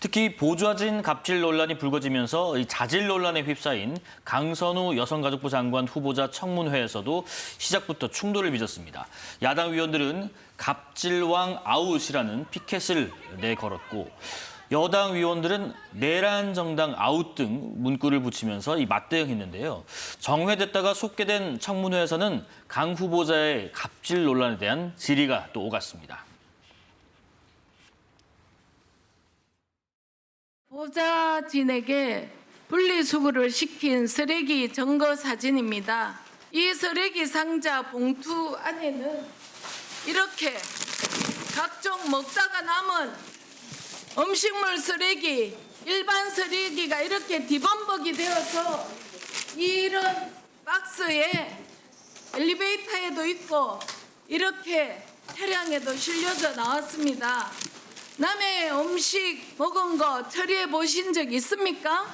특히 보좌진 갑질 논란이 불거지면서 이 자질 논란에 휩싸인 강선우 여성가족부 장관 후보자 청문회에서도 시작부터 충돌을 빚었습니다. 야당 의원들은 갑질왕 아웃이라는 피켓을 내걸었고 여당 의원들은 내란 정당 아웃 등 문구를 붙이면서 이 맞대응했는데요. 정회됐다가 속개된 청문회에서는 강 후보자의 갑질 논란에 대한 질의가 또 오갔습니다. 보좌진에게 분리수거를 시킨 쓰레기 증거 사진입니다. 이 쓰레기 상자 봉투 안에는 이렇게 각종 먹다가 남은 음식물 쓰레기, 일반 쓰레기가 이렇게 뒤범벅이 되어서 이런 박스에 엘리베이터에도 있고 이렇게 차량에도 실려져 나왔습니다. 남의 음식 먹은 거 처리해 보신 적 있습니까?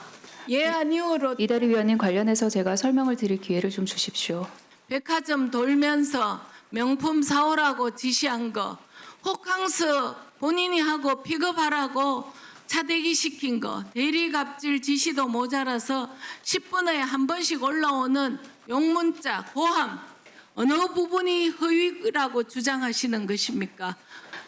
예, 아니오로. 이다리 위원님 관련해서 제가 설명을 드릴 기회를 좀 주십시오. 백화점 돌면서 명품 사오라고 지시한 거, 호캉스 본인이 하고 픽업하라고 차대기 시킨 거, 대리 갑질 지시도 모자라서 10분에 한 번씩 올라오는 용문자, 고함, 어느 부분이 허위라고 주장하시는 것입니까?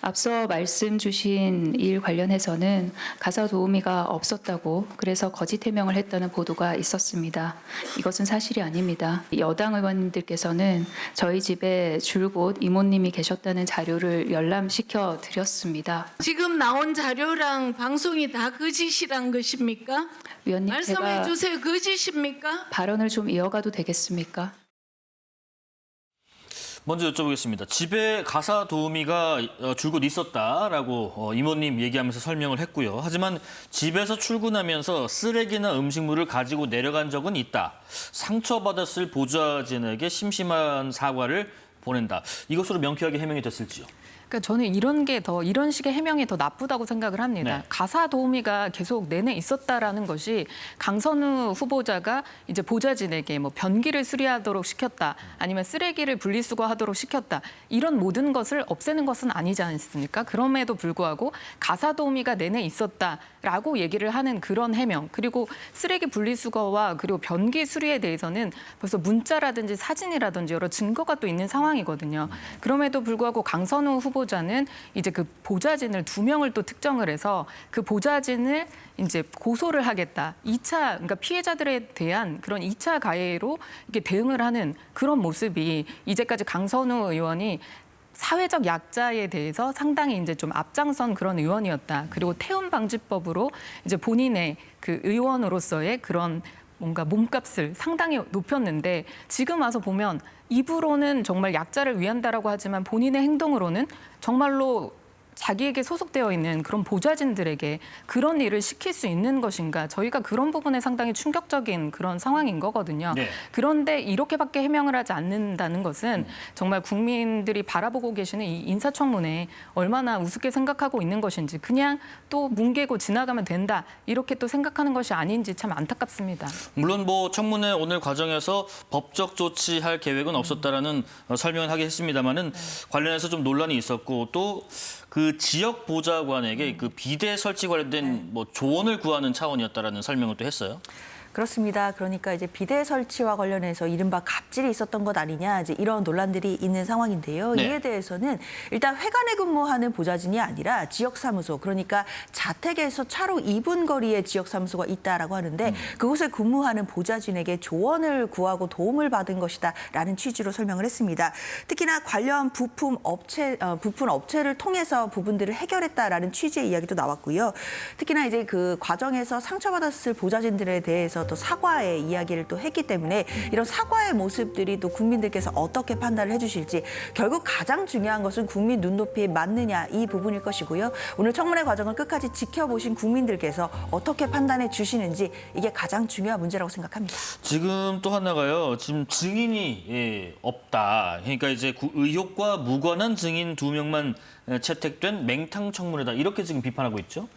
앞서 말씀 주신 일 관련해서는 가사 도우미가 없었다고 그래서 거짓 해명을 했다는 보도가 있었습니다. 이것은 사실이 아닙니다. 여당 의원님들께서는 저희 집에 줄곧 이모님이 계셨다는 자료를 열람시켜 드렸습니다. 지금 나온 자료랑 방송이 다 거짓이란 것입니까? 위원님, 말씀해 제가 주세요. 거짓입니까? 발언을 좀 이어가도 되겠습니까? 먼저 여쭤보겠습니다. 집에 가사 도우미가 줄곧 있었다라고 이모님 얘기하면서 설명을 했고요. 하지만 집에서 출근하면서 쓰레기나 음식물을 가지고 내려간 적은 있다. 상처받았을 보좌진에게 심심한 사과를 보낸다. 이것으로 명쾌하게 해명이 됐을지요? 그러니까 저는 이런 식의 해명이 더 나쁘다고 생각을 합니다. 네. 가사 도우미가 계속 내내 있었다라는 것이 강선우 후보자가 이제 보좌진에게 뭐 변기를 수리하도록 시켰다, 아니면 쓰레기를 분리수거하도록 시켰다, 이런 모든 것을 없애는 것은 아니지 않습니까? 그럼에도 불구하고 가사 도우미가 내내 있었다라고 얘기를 하는 그런 해명, 그리고 쓰레기 분리수거와 그리고 변기 수리에 대해서는 벌써 문자라든지 사진이라든지 여러 증거가 또 있는 상황이거든요. 그럼에도 불구하고 강선우 후보자는 이제 그 보좌진을 2명을 또 특정을 해서 그 보좌진을 이제 고소를 하겠다. 그러니까 피해자들에 대한 그런 2차 가해로 이렇게 대응을 하는 그런 모습이 이제까지 강선우 의원이 사회적 약자에 대해서 상당히 이제 좀 앞장선 그런 의원이었다. 그리고 태움 방지법으로 이제 본인의 그 의원으로서의 그런 뭔가 몸값을 상당히 높였는데 지금 와서 보면 입으로는 정말 약자를 위한다라고 하지만 본인의 행동으로는 정말로 자기에게 소속되어 있는 그런 보좌진들에게 그런 일을 시킬 수 있는 것인가. 저희가 그런 부분에 상당히 충격적인 그런 상황인 거거든요. 네. 그런데 이렇게밖에 해명을 하지 않는다는 것은 정말 국민들이 바라보고 계시는 이 인사청문회 얼마나 우습게 생각하고 있는 것인지, 그냥 또 뭉개고 지나가면 된다, 이렇게 또 생각하는 것이 아닌지 참 안타깝습니다. 물론 뭐 청문회 오늘 과정에서 법적 조치할 계획은 없었다라는 설명을 하긴 했습니다만은 관련해서 좀 논란이 있었고 또 그 지역 보좌관에게 그 비대 설치 관련된 뭐 조언을 구하는 차원이었다라는 설명을 또 했어요. 그렇습니다. 그러니까 이제 비대 설치와 관련해서 이른바 갑질이 있었던 것 아니냐, 이제 이런 논란들이 있는 상황인데요. 네. 이에 대해서는 일단 회관에 근무하는 보좌진이 아니라 지역사무소, 그러니까 자택에서 차로 2분 거리에 지역사무소가 있다라고 하는데 그곳에 근무하는 보좌진에게 조언을 구하고 도움을 받은 것이다라는 취지로 설명을 했습니다. 특히나 관련 부품 업체를 통해서 부분들을 해결했다라는 취지의 이야기도 나왔고요. 특히나 이제 그 과정에서 상처받았을 보좌진들에 대해서 또 사과의 이야기를 또 했기 때문에 이런 사과의 모습들이 또 국민들께서 어떻게 판단을 해주실지, 결국 가장 중요한 것은 국민 눈높이에 맞느냐, 이 부분일 것이고요. 오늘 청문회 과정을 끝까지 지켜보신 국민들께서 어떻게 판단해 주시는지, 이게 가장 중요한 문제라고 생각합니다. 지금 또 하나가요. 지금 증인이 없다. 그러니까 이제 의혹과 무관한 증인 2명만 채택된 맹탕 청문회다 이렇게 지금 비판하고 있죠.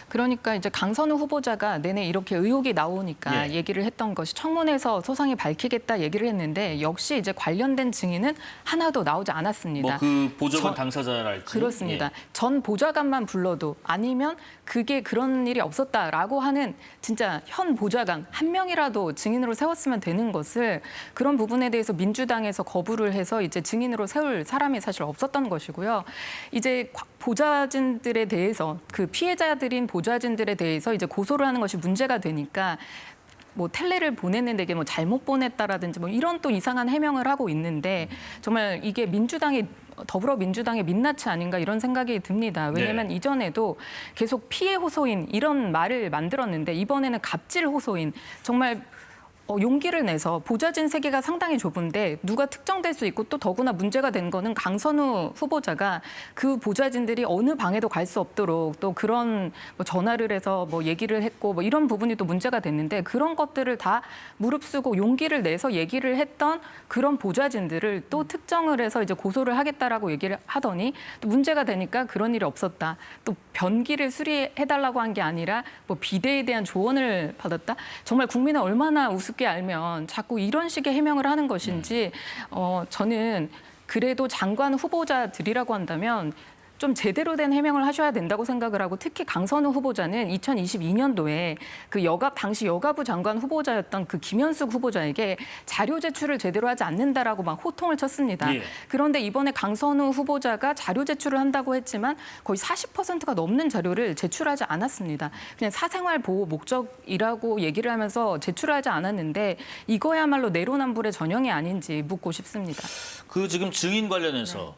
그러니까 이제 강선우 후보자가 내내 이렇게 의혹이 나오니까 예. 얘기를 했던 것이 청문회에서 소상히 밝히겠다 얘기를 했는데 역시 이제 관련된 증인은 하나도 나오지 않았습니다. 뭐 그 보좌관 당사자랄지. 그렇습니다. 예. 전 보좌관만 불러도 아니면 그게 그런 일이 없었다라고 하는 진짜 현 보좌관 한 명이라도 증인으로 세웠으면 되는 것을 그런 부분에 대해서 민주당에서 거부를 해서 이제 증인으로 세울 사람이 사실 없었던 것이고요. 이제 보좌진들에 대해서 그 피해자들인 보좌진들에 대해서 이제 고소를 하는 것이 문제가 되니까 뭐 텔레를 보냈는데 이게 뭐 잘못 보냈다라든지 뭐 이런 또 이상한 해명을 하고 있는데 정말 이게 더불어민주당의 민낯이 아닌가 이런 생각이 듭니다. 왜냐하면 네. 이전에도 계속 피해 호소인 이런 말을 만들었는데 이번에는 갑질 호소인 정말 용기를 내서 보좌진 세계가 상당히 좁은데 누가 특정될 수 있고 또 더구나 문제가 된 거는 강선우 후보자가 그 보좌진들이 어느 방에도 갈 수 없도록 또 그런 뭐 전화를 해서 뭐 얘기를 했고 뭐 이런 부분이 또 문제가 됐는데 그런 것들을 다 무릅쓰고 용기를 내서 얘기를 했던 그런 보좌진들을 또 특정을 해서 이제 고소를 하겠다라고 얘기를 하더니 또 문제가 되니까 그런 일이 없었다. 또 변기를 수리해달라고 한 게 아니라 뭐 비대에 대한 조언을 받았다. 정말 국민은 얼마나 우습게 알면 자꾸 이런 식의 해명을 하는 것인지 저는 그래도 장관 후보자들이라고 한다면 좀 제대로 된 해명을 하셔야 된다고 생각을 하고 특히 강선우 후보자는 2022년도에 그 당시 여가부 장관 후보자였던 그 김현숙 후보자에게 자료 제출을 제대로 하지 않는다라고 막 호통을 쳤습니다. 예. 그런데 이번에 강선우 후보자가 자료 제출을 한다고 했지만 거의 40%가 넘는 자료를 제출하지 않았습니다. 그냥 사생활 보호 목적이라고 얘기를 하면서 제출하지 않았는데 이거야말로 내로남불의 전형이 아닌지 묻고 싶습니다. 그 지금 증인 관련해서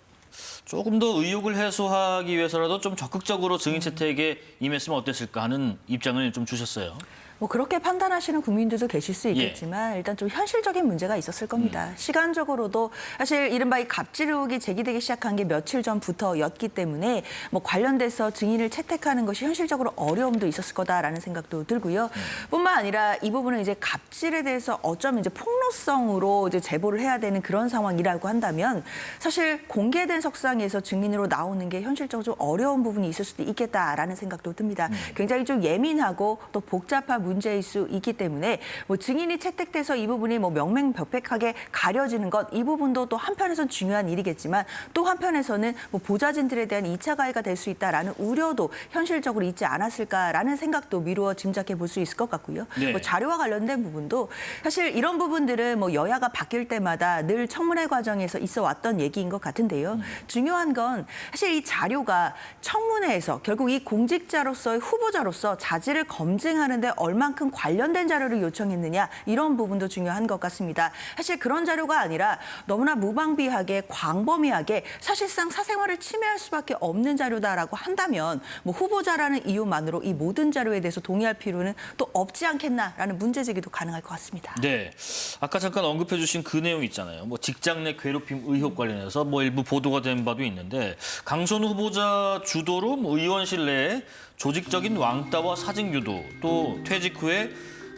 조금 더 의혹을 해소하기 위해서라도 좀 적극적으로 증인 채택에 임했으면 어땠을까 하는 입장을 좀 주셨어요. 뭐 그렇게 판단하시는 국민들도 계실 수 있겠지만 일단 좀 현실적인 문제가 있었을 겁니다. 시간적으로도 사실 이른바 이 갑질 의혹이 제기되기 시작한 게 며칠 전부터였기 때문에 뭐 관련돼서 증인을 채택하는 것이 현실적으로 어려움도 있었을 거다라는 생각도 들고요. 뿐만 아니라 이 부분은 이제 갑질에 대해서 어쩌면 이제 폭로성으로 이제 제보를 해야 되는 그런 상황이라고 한다면 사실 공개된 석상에서 증인으로 나오는 게 현실적으로 좀 어려운 부분이 있을 수도 있겠다라는 생각도 듭니다. 굉장히 좀 예민하고 또 복잡한 문제일 수 있기 때문에 뭐 증인이 채택돼서 이 부분이 뭐 명명백백하게 가려지는 것 이 부분도 또 한편에서는 중요한 일이겠지만 또 한편에서는 뭐 보좌진들에 대한 2차 가해가 될 수 있다라는 우려도 현실적으로 있지 않았을까라는 생각도 미루어 짐작해 볼 수 있을 것 같고요. 네. 뭐 자료와 관련된 부분도 사실 이런 부분들은 뭐 여야가 바뀔 때마다 늘 청문회 과정에서 있어 왔던 얘기인 것 같은데요. 중요한 건 사실 이 자료가 청문회에서 결국 이 공직자로서의 후보자로서 자질을 검증하는 데 얼만큼 관련된 자료를 요청했느냐 이런 부분도 중요한 것 같습니다. 사실 그런 자료가 아니라 너무나 무방비하게 광범위하게 사실상 사생활을 침해할 수밖에 없는 자료다라고 한다면 뭐 후보자라는 이유만으로 이 모든 자료에 대해서 동의할 필요는 또 없지 않겠나라는 문제 제기도 가능할 것 같습니다. 네, 아까 잠깐 언급해 주신 그 내용 있잖아요. 뭐 직장 내 괴롭힘 의혹 관련해서 뭐 일부 보도가 된 바도 있는데 강선우 후보자 주도로 뭐 의원실 내에 조직적인 왕따와 사직 유도 또 퇴직 후에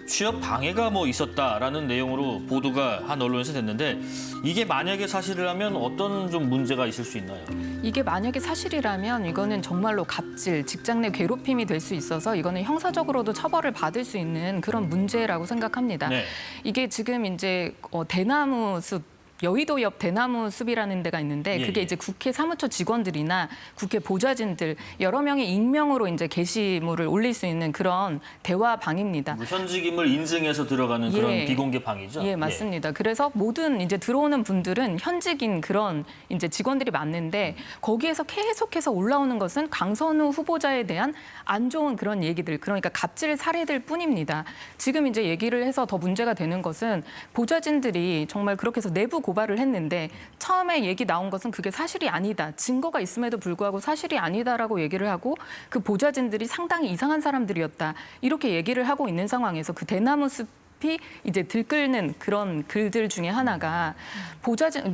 취업 방해가 뭐 있었다라는 내용으로 보도가 한 언론에서 됐는데 이게 만약에 사실이라면 어떤 좀 문제가 있을 수 있나요? 이게 만약에 사실이라면 이거는 정말로 갑질, 직장 내 괴롭힘이 될 수 있어서 이거는 형사적으로도 처벌을 받을 수 있는 그런 문제라고 생각합니다. 네. 이게 지금 이제 대나무 숲 여의도 옆 대나무 숲이라는 데가 있는데 예, 그게 예. 이제 국회 사무처 직원들이나 국회 보좌진들 여러 명이 익명으로 이제 게시물을 올릴 수 있는 그런 대화방입니다. 뭐 현직임을 인증해서 들어가는 그런 예. 비공개 방이죠? 예, 맞습니다. 그래서 모든 이제 들어오는 분들은 현직인 그런 이제 직원들이 많은데 거기에서 계속해서 올라오는 것은 강선우 후보자에 대한 안 좋은 그런 얘기들, 그러니까 갑질 사례들 뿐입니다. 지금 이제 얘기를 해서 더 문제가 되는 것은 보좌진들이 정말 그렇게 해서 내부 고발을 했는데 처음에 얘기 나온 것은 그게 사실이 아니다. 증거가 있음에도 불구하고 사실이 아니다라고 얘기를 하고 그 보좌진들이 상당히 이상한 사람들이었다. 이렇게 얘기를 하고 있는 상황에서 그 대나무 숲 깊이 이제 들끓는 그런 글들 중에 하나가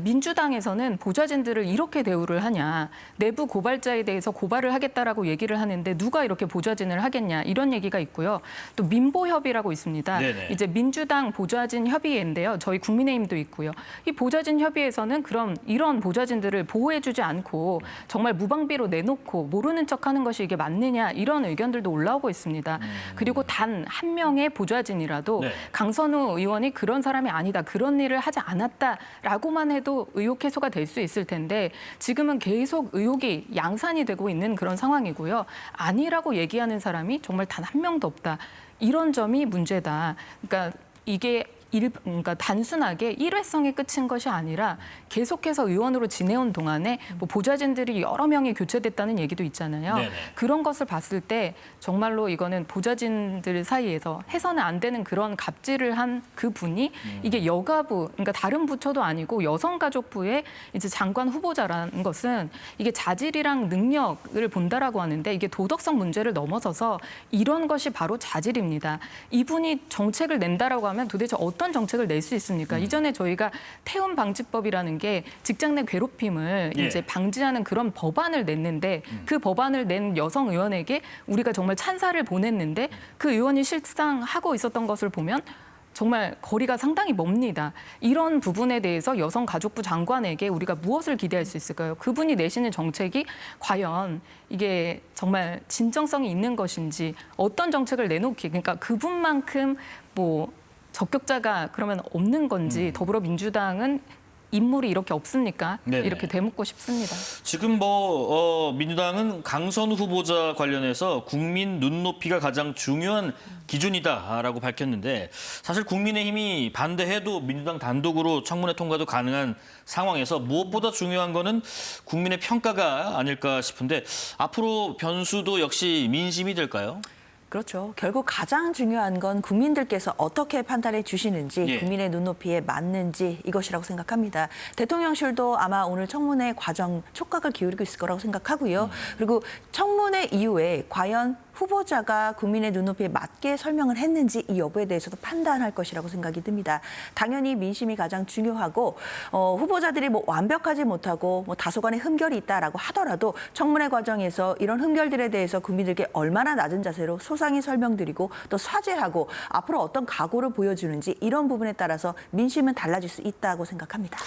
민주당에서는 보좌진들을 이렇게 대우를 하냐. 내부 고발자에 대해서 고발을 하겠다라고 얘기를 하는데 누가 이렇게 보좌진을 하겠냐. 이런 얘기가 있고요. 또 민보협이라고 있습니다. 네네. 이제 민주당 보좌진 협의회인데요. 저희 국민의힘도 있고요. 이 보좌진 협의회에서는 그럼 이런 보좌진들을 보호해주지 않고 정말 무방비로 내놓고 모르는 척하는 것이 이게 맞느냐 이런 의견들도 올라오고 있습니다. 그리고 단 한 명의 보좌진이라도 네. 강선우 의원이 그런 사람이 아니다, 그런 일을 하지 않았다라고만 해도 의혹 해소가 될 수 있을 텐데 지금은 계속 의혹이 양산이 되고 있는 그런 상황이고요. 아니라고 얘기하는 사람이 정말 단 한 명도 없다. 이런 점이 문제다. 그러니까 이게 그러니까 단순하게 일회성의 끝인 것이 아니라 계속해서 의원으로 지내온 동안에 뭐 보좌진들이 여러 명이 교체됐다는 얘기도 있잖아요. 네네. 그런 것을 봤을 때 정말로 이거는 보좌진들 사이에서 해서는 안 되는 그런 갑질을 한 그 분이 이게 여가부, 그러니까 다른 부처도 아니고 여성가족부의 이제 장관 후보자라는 것은 이게 자질이랑 능력을 본다라고 하는데 이게 도덕성 문제를 넘어서서 이런 것이 바로 자질입니다. 이분이 정책을 낸다라고 하면 도대체 어떤 정책을 낼 수 있습니까? 이전에 저희가 태움 방지법이라는 게 직장 내 괴롭힘을 예. 이제 방지하는 그런 법안을 냈는데 그 법안을 낸 여성 의원에게 우리가 정말 찬사를 보냈는데 그 의원이 실상하고 있었던 것을 보면 정말 거리가 상당히 멉니다. 이런 부분에 대해서 여성가족부 장관에게 우리가 무엇을 기대할 수 있을까요? 그분이 내시는 정책이 과연 이게 정말 진정성이 있는 것인지 어떤 정책을 내놓기, 그러니까 그분만큼 뭐 적격자가 그러면 없는 건지 더불어민주당은 인물이 이렇게 없습니까? 네네. 이렇게 되묻고 싶습니다. 지금 민주당은 강선우 후보자 관련해서 국민 눈높이가 가장 중요한 기준이다라고 밝혔는데 사실 국민의힘이 반대해도 민주당 단독으로 청문회 통과도 가능한 상황에서 무엇보다 중요한 거는 국민의 평가가 아닐까 싶은데 앞으로 변수도 역시 민심이 될까요? 그렇죠. 결국 가장 중요한 건 국민들께서 어떻게 판단해 주시는지 예. 국민의 눈높이에 맞는지 이것이라고 생각합니다. 대통령실도 아마 오늘 청문회 과정 촉각을 기울이고 있을 거라고 생각하고요. 그리고 청문회 이후에 과연 후보자가 국민의 눈높이에 맞게 설명을 했는지 이 여부에 대해서도 판단할 것이라고 생각이 듭니다. 당연히 민심이 가장 중요하고 후보자들이 뭐 완벽하지 못하고 뭐 다소간의 흠결이 있다라고 하더라도 청문회 과정에서 이런 흠결들에 대해서 국민들께 얼마나 낮은 자세로 소상히 설명드리고 또 사죄하고 앞으로 어떤 각오를 보여주는지 이런 부분에 따라서 민심은 달라질 수 있다고 생각합니다.